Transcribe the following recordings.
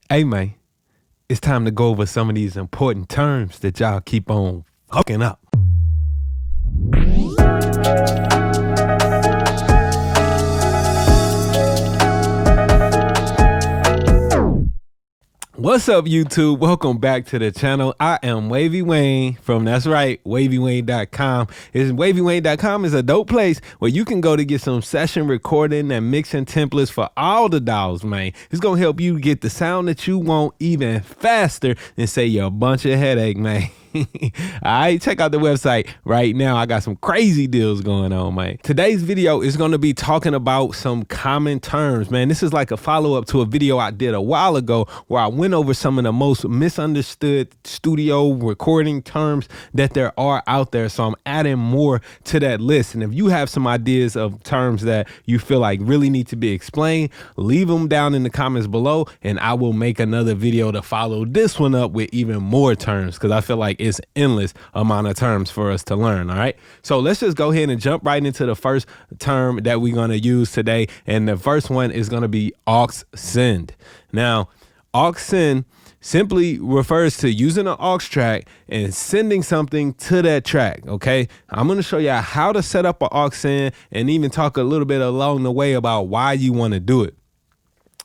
Hey man, it's time to go over some of these important terms that y'all keep on fucking up. What's up, YouTube? Welcome back to the channel. I am Wavy Wayne from, that's right, wavywayne.com. Wavywayne.com is a dope place where you can go to get some session recording and mixing templates for all the DAWs, man. It's going to help you get the sound that you want even faster and save you a bunch of headache, man. All right, check out the website right now. I got some crazy deals going on, man. Today's video is going to be talking about some common terms, man. This is like a follow-up to a video I did a while ago where I went over some of the most misunderstood studio recording terms that there are out there. So I'm adding more to that list. And if you have some ideas of terms that you feel like really need to be explained, leave them down in the comments below and I will make another video to follow this one up with even more terms, because I feel like it's endless amount of terms for us to learn. All right, so let's just go ahead and jump right into the first term that we're going to use today, and the first one is going to be aux send. Now, aux send simply refers to using an aux track and sending something to that track. Okay, I'm going to show you how to set up an aux send and even talk a little bit along the way about why you want to do it.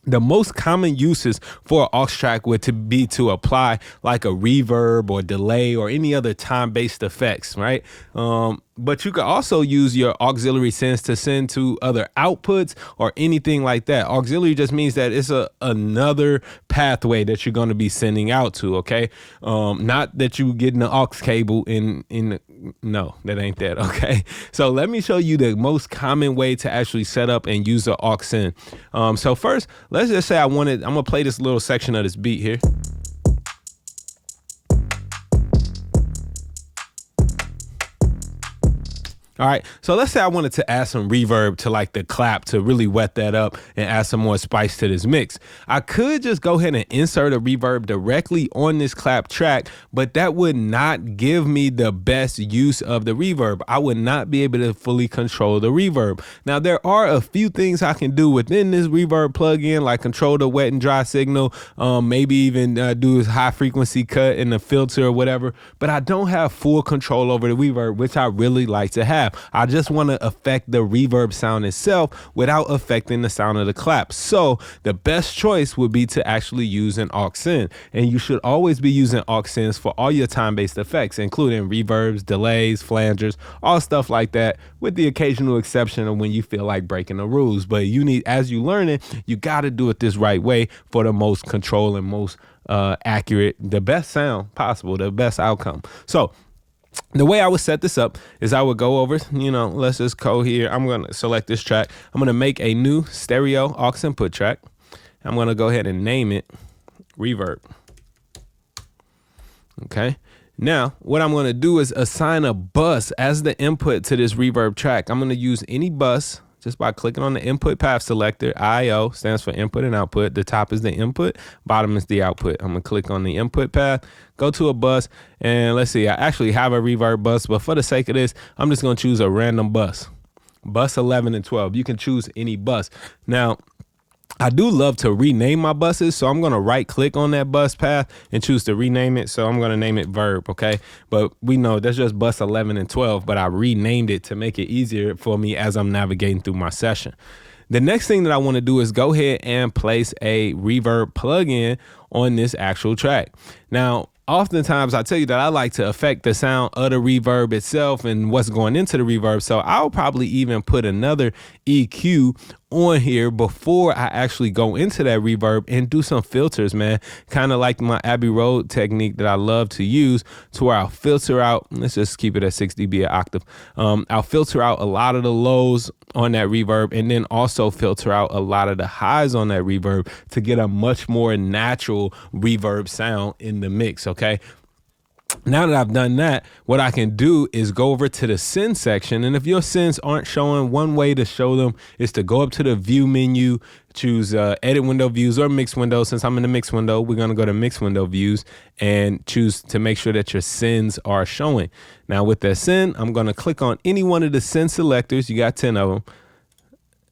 The most common uses for an aux track would be to apply like a reverb or delay or any other time-based effects, right? But you could also use your auxiliary sends to send to other outputs or anything like that. Auxiliary just means that it's another pathway that you're going to be sending out to, okay? Not that you getting an aux cable no, that ain't that, okay? So let me show you the most common way to actually set up and use the aux send. So first, let's just say I'm gonna play this little section of this beat here. All right, so let's say I wanted to add some reverb to like the clap to really wet that up and add some more spice to this mix. I could just go ahead and insert a reverb directly on this clap track, but that would not give me the best use of the reverb. I would not be able to fully control the reverb. Now, there are a few things I can do within this reverb plugin, like control the wet and dry signal, maybe even do a high frequency cut in the filter or whatever, but I don't have full control over the reverb, which I really like to have. I just want to affect the reverb sound itself without affecting the sound of the clap. So the best choice would be to actually use an aux send. And you should always be using aux sends for all your time-based effects, including reverbs, delays, flangers, all stuff like that, with the occasional exception of when you feel like breaking the rules. But you need, as you learn it, you got to do it this right way for the most control and most accurate, the best sound possible, the best outcome. So the way I would set this up is I would go over, let's just go here. I'm going to select this track. I'm going to make a new stereo aux input track. I'm going to go ahead and name it reverb. Okay. Now, what I'm going to do is assign a bus as the input to this reverb track. I'm going to use any bus just by clicking on the input path selector. IO stands for input and output. The top is the input, bottom is the output. I'm gonna click on the input path, go to a bus, and let's see, I actually have a reverb bus, but for the sake of this, I'm just gonna choose a random bus. Bus 11 and 12. You can choose any bus. Now, I do love to rename my buses, so I'm going to right click on that bus path and choose to rename it. So I'm going to name it verb, okay? But we know that's just bus 11 and 12, but I renamed it to make it easier for me as I'm navigating through my session. The next thing that I want to do is go ahead and place a reverb plugin on this actual track. Now, oftentimes I tell you that I like to affect the sound of the reverb itself and what's going into the reverb. So I'll probably even put another EQ on here before I actually go into that reverb and do some filters, man. Kind of like my Abbey Road technique that I love to use, to where I'll filter out, let's just keep it at 6 dB an octave. I'll filter out a lot of the lows on that reverb and then also filter out a lot of the highs on that reverb to get a much more natural reverb sound in the mix, okay? Now that I've done that, what I can do is go over to the send section. And if your sends aren't showing, one way to show them is to go up to the view menu, choose edit window views or mix window. Since I'm in the mix window, we're going to go to mix window views and choose to make sure that your sends are showing. Now with that send, I'm going to click on any one of the send selectors. You got 10 of them.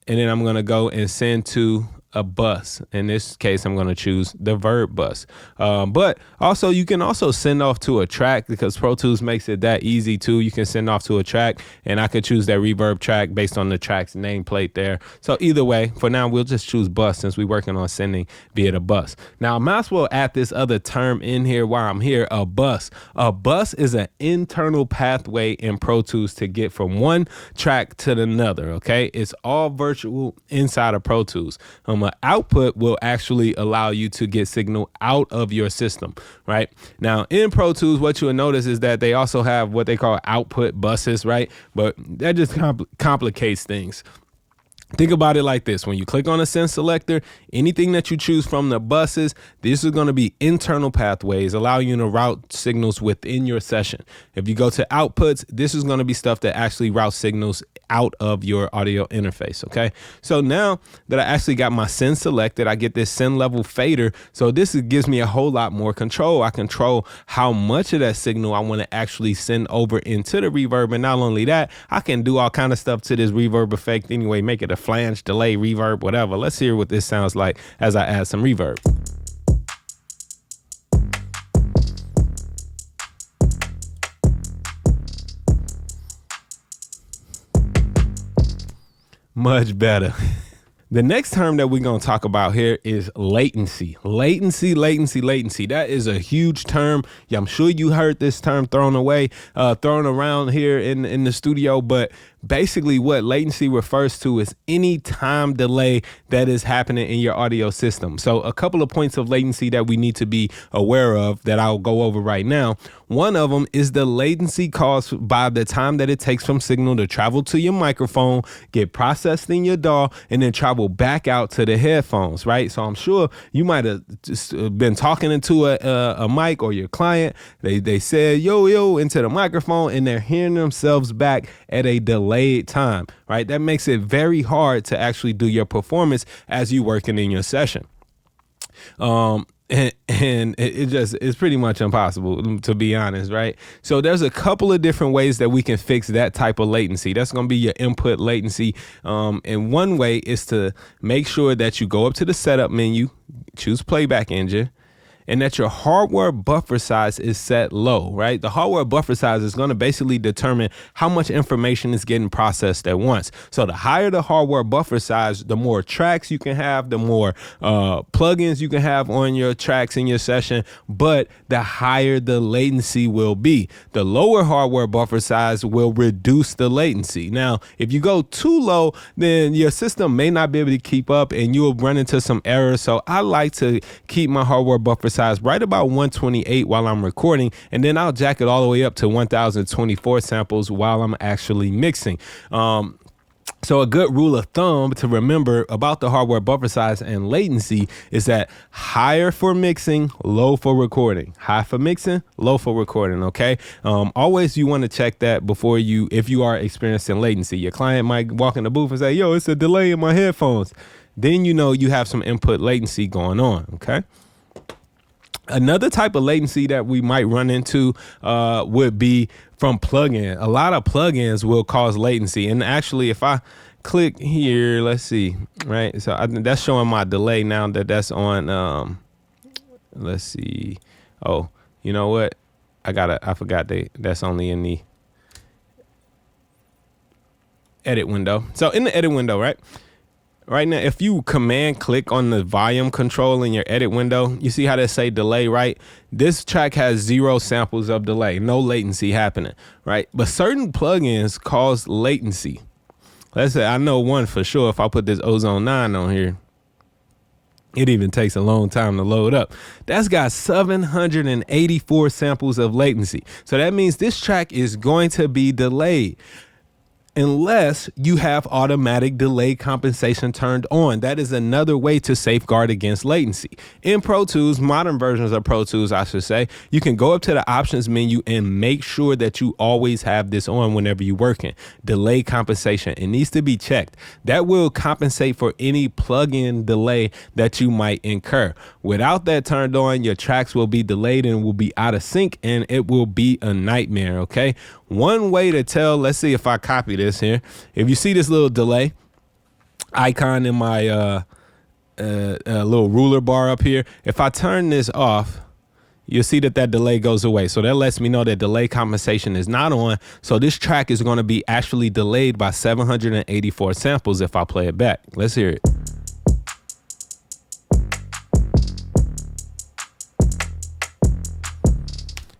And then I'm going to go and send to a bus. In this case, I'm going to choose the verb bus. But also, you can also send off to a track, because Pro Tools makes it that easy too. You can send off to a track, and I could choose that reverb track based on the track's nameplate there. So either way, for now, we'll just choose bus since we're working on sending via the bus. Now, I might as well add this other term in here while I'm here, a bus. A bus is an internal pathway in Pro Tools to get from one track to another, okay? It's all virtual inside of Pro Tools. An output will actually allow you to get signal out of your system, right? Now, in Pro Tools, what you'll notice is that they also have what they call output buses, right? But that just complicates things. Think about it like this. When you click on a send selector, anything that you choose from the buses, this is going to be internal pathways, allowing you to route signals within your session. If you go to outputs, this is going to be stuff that actually routes signals out of your audio interface. Okay. So now that I actually got my send selected, I get this send level fader. So this gives me a whole lot more control. I control how much of that signal I want to actually send over into the reverb. And not only that, I can do all kind of stuff to this reverb effect anyway, make it a flange, delay, reverb, whatever. Let's hear what this sounds like as I add some reverb. Much better. The next term that we're going to talk about here is latency. Latency. That is a huge term. Yeah, I'm sure you heard this term thrown around here in the studio, but basically what latency refers to is any time delay that is happening in your audio system. So a couple of points of latency that we need to be aware of that I'll go over right now. One of them is the latency caused by the time that it takes from signal to travel to your microphone, get processed in your DAW, and then travel back out to the headphones, right? So I'm sure you might have just been talking into a mic, or your client, they said yo into the microphone, and they're hearing themselves back at a delayed time, right? That makes it very hard to actually do your performance as you working in your session. And it's pretty much impossible, to be honest, right? So there's a couple of different ways that we can fix that type of latency. That's going to be your input latency. And one way is to make sure that you go up to the setup menu, choose playback engine, and that your hardware buffer size is set low, right? The hardware buffer size is going to basically determine how much information is getting processed at once. So the higher the hardware buffer size, the more tracks you can have, the more plugins you can have on your tracks in your session, but the higher the latency will be. The lower hardware buffer size will reduce the latency. Now, if you go too low, then your system may not be able to keep up and you'll run into some errors. So I like to keep my hardware buffer size right about 128 while I'm recording, and then I'll jack it all the way up to 1024 samples while I'm actually mixing. So a good rule of thumb to remember about the hardware buffer size and latency is that higher for mixing, low for recording. High for mixing, low for recording, okay? Always you want to check that before if you are experiencing latency. Your client might walk in the booth and say, yo, it's a delay in my headphones. Then you know you have some input latency going on, okay? Another type of latency that we might run into would be from plugin. A lot of plugins will cause latency. And actually, if I click here, let's see, right? So that's showing my delay now that's on, let's see. Oh, you know what? I forgot that's only in the edit window. So in the edit window, right? Right now, if you command click on the volume control in your edit window, you see how they say delay, right? This track has 0 samples of delay, no latency happening, right? But certain plugins cause latency. Let's say I know one for sure. If I put this Ozone 9 on here, it even takes a long time to load up. That's got 784 samples of latency. So that means this track is going to be delayed unless you have automatic delay compensation turned on. That is another way to safeguard against latency. In Pro Tools, modern versions of Pro Tools, I should say, you can go up to the options menu and make sure that you always have this on whenever you're working. Delay compensation, it needs to be checked. That will compensate for any plug-in delay that you might incur. Without that turned on, your tracks will be delayed and will be out of sync, and it will be a nightmare, okay? One way to tell, let's see if I copy this here. If you see this little delay icon in my a little ruler bar up here. If I turn this off, you'll see that delay goes away. So that lets me know that delay compensation is not on. So this track is going to be actually delayed by 784 samples if I play it back. Let's hear it.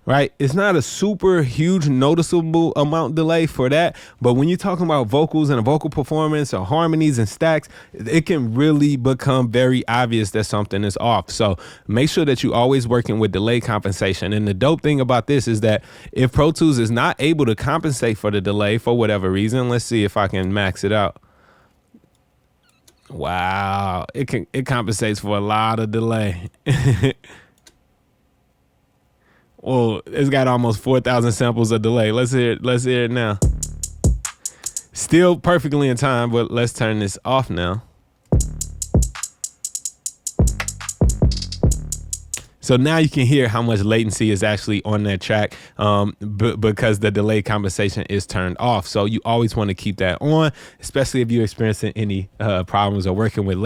Right, it's not a super huge noticeable amount delay for that, but when you're talking about vocals and a vocal performance or harmonies and stacks, it can really become very obvious that something is off. So make sure that you're always working with delay compensation. And the dope thing about this is that if Pro Tools is not able to compensate for the delay for whatever reason, let's see if I can max it out. Wow, it compensates for a lot of delay. Well, it's got almost 4,000 samples of delay. Let's hear it. Let's hear it now. Still perfectly in time, but let's turn this off now. So now you can hear how much latency is actually on that track because the delay compensation is turned off. So you always want to keep that on, especially if you're experiencing any problems or working with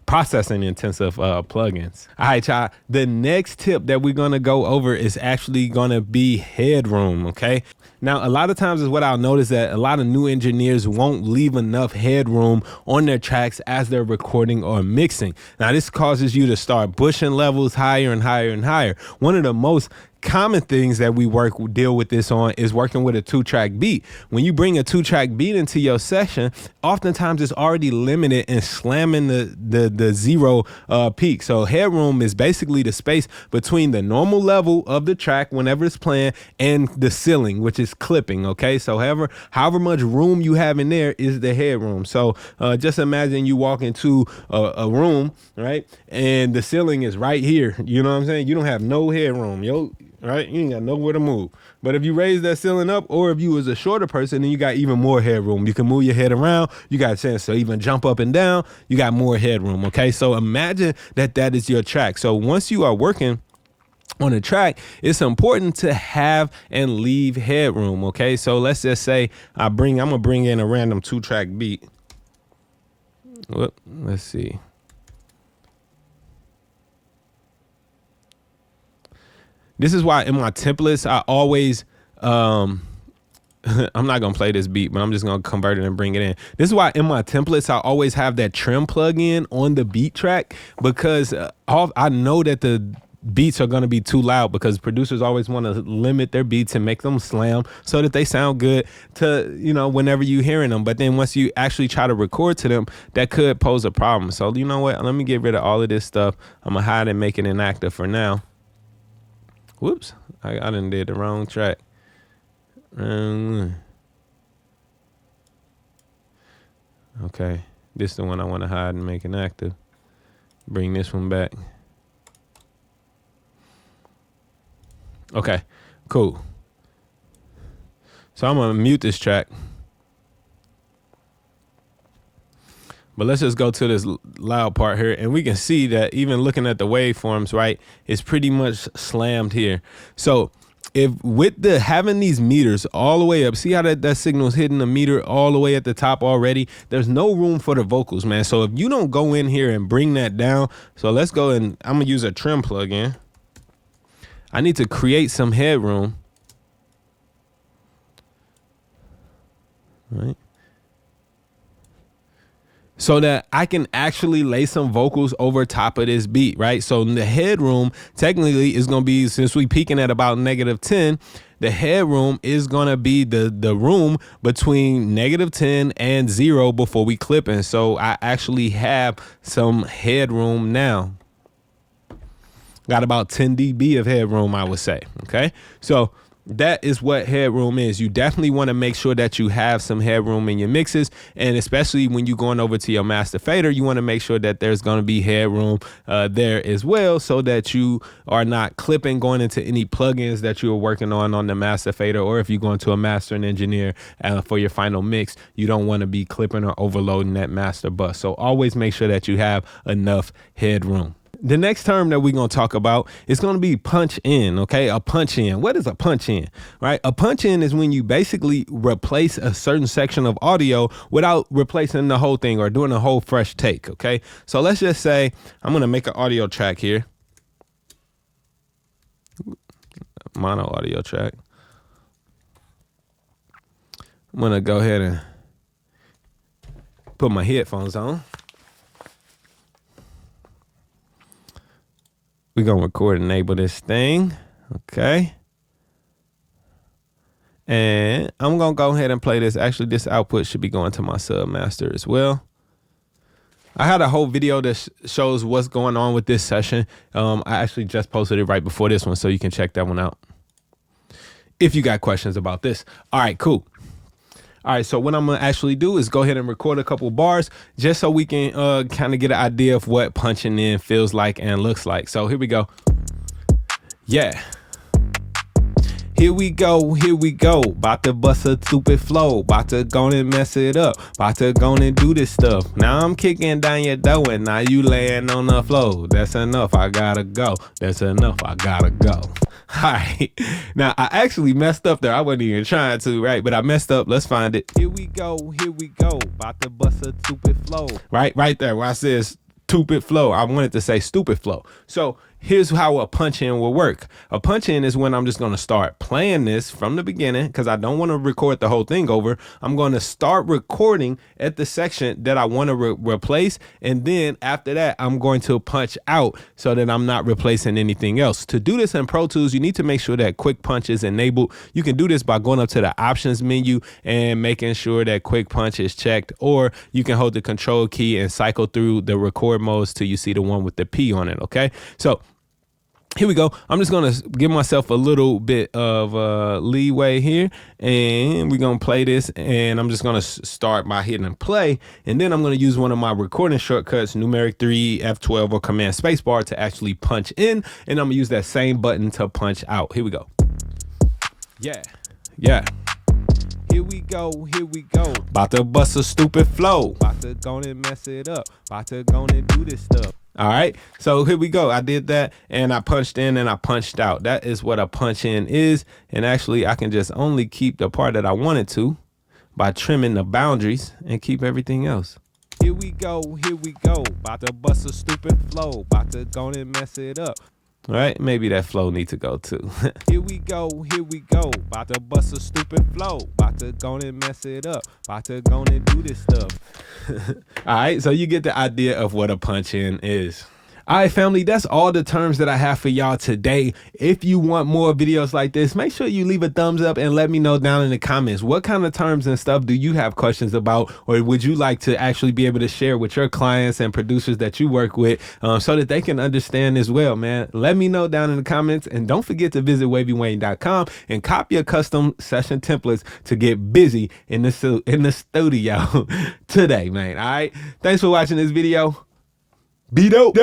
processing intensive plugins. All right, y'all. The next tip that we're going to go over is actually going to be headroom, okay? Now, a lot of times is what I'll notice that a lot of new engineers won't leave enough headroom on their tracks as they're recording or mixing. Now, this causes you to start pushing levels higher and higher and higher. One of the most common things that we deal with this on is working with a 2-track beat. When you bring a 2-track beat into your session, oftentimes it's already limited and slamming the zero peak. So headroom is basically the space between the normal level of the track whenever it's playing and the ceiling, which is clipping. Okay, so however much room you have in there is the headroom. So just imagine you walk into a room, right, and the ceiling is right here. You know what I'm saying? You don't have no headroom. Right? You ain't got nowhere to move. But if you raise that ceiling up, or if you was a shorter person, then you got even more headroom. You can move your head around. You got a chance to even jump up and down. You got more headroom. Okay. So imagine that is your track. So once you are working on a track, it's important to have and leave headroom. Okay. So let's just say I'm gonna bring in a random 2-track beat. Let's see. This is why in my templates, I always, I'm not going to play this beat, but I'm just going to convert it and bring it in. This is why in my templates, I always have that trim plugin on the beat track, because I know that the beats are going to be too loud, because producers always want to limit their beats and make them slam so that they sound good to, whenever you're hearing them. But then once you actually try to record to them, that could pose a problem. So you know what? Let me get rid of all of this stuff. I'm going to hide and make it inactive for now. Whoops, I done did the wrong track. Okay, this is the one I want to hide and make inactive. Bring this one back. Okay, cool. So I'm going to mute this track. But let's just go to this loud part here, and we can see that even looking at the waveforms, right, it's pretty much slammed here. So if with having these meters all the way up, see how that signal is hitting the meter all the way at the top already? There's no room for the vocals, man. So if you don't go in here and bring that down, so let's go and I'm gonna use a trim plugin. I need to create some headroom, right? So that I can actually lay some vocals over top of this beat, right? So the headroom technically is going to be, since we peaking at about -10, the headroom is going to be the room between -10 and 0 before we clip in. So I actually have some headroom now. Got about 10 dB of headroom, I would say. Okay. So that is what headroom is. You definitely want to make sure that you have some headroom in your mixes, and especially when you're going over to your master fader, you want to make sure that there's going to be headroom there as well, so that you are not clipping going into any plugins that you are working on the master fader, or if you're going to a mastering engineer for your final mix, you don't want to be clipping or overloading that master bus. So always make sure that you have enough headroom. The next term that we're going to talk about is going to be punch in, okay? A punch in. What is a punch in, right? A punch in is when you basically replace a certain section of audio without replacing the whole thing or doing a whole fresh take, okay? So let's just say I'm going to make an audio track here. Mono audio track. I'm going to go ahead and put my headphones on. We're going to record and enable this thing. Okay. And I'm going to go ahead and play this. Actually, this output should be going to my submaster as well. I had a whole video that shows what's going on with this session. I actually just posted it right before this one, so you can check that one out if you got questions about this. All right, cool. All right, so what I'm going to actually do is go ahead and record a couple bars just so we can kind of get an idea of what punching in feels like and looks like. So here we go. Yeah. Here we go, here we go. About to bust a stupid flow. About to go and mess it up. About to go and do this stuff. Now I'm kicking down your door and now you laying on the floor. That's enough, I gotta go. That's enough, I gotta go. All right. Now I actually messed up there. I wasn't even trying to, right? But I messed up. Let's find it. Here we go, here we go. About to bust a stupid flow. Right there where I says stupid flow. I wanted to say stupid flow. So here's how a punch in will work. A punch in is when I'm just going to start playing this from the beginning because I don't want to record the whole thing over. I'm going to start recording at the section that I want to replace. And then after that, I'm going to punch out so that I'm not replacing anything else. To do this in Pro Tools, you need to make sure that quick punch is enabled. You can do this by going up to the options menu and making sure that quick punch is checked, or you can hold the control key and cycle through the record modes till you see the one with the P on it. Okay. So here we go. I'm just going to give myself a little bit of leeway here, and we're going to play this, and I'm just going to start by hitting play, and then I'm going to use one of my recording shortcuts, numeric 3, F12, or command spacebar to actually punch in, and I'm going to use that same button to punch out. Here we go. Yeah. Yeah. Here we go, here we go. About to bust a stupid flow. About to go and mess it up. About to go and do this stuff. All right, so here we go. I did that and I punched in and I punched out. That is what a punch in is. And actually I can just only keep the part that I wanted to by trimming the boundaries and keep everything else. Here we go, here we go. About to bust a stupid flow. About to go and mess it up. All right, maybe that flow needs to go too. Here we go, here we go. About to bust a stupid flow. About to go and mess it up. About to go and do this stuff. All right, so you get the idea of what a punch in is. All right, family, that's all the terms that I have for y'all today. If you want more videos like this, make sure you leave a thumbs up and let me know down in the comments. What kind of terms and stuff do you have questions about, or would you like to actually be able to share with your clients and producers that you work with so that they can understand as well, man? Let me know down in the comments, and don't forget to visit wavywayne.com and copy your custom session templates to get busy in the studio today, man. All right, thanks for watching this video. Be dope.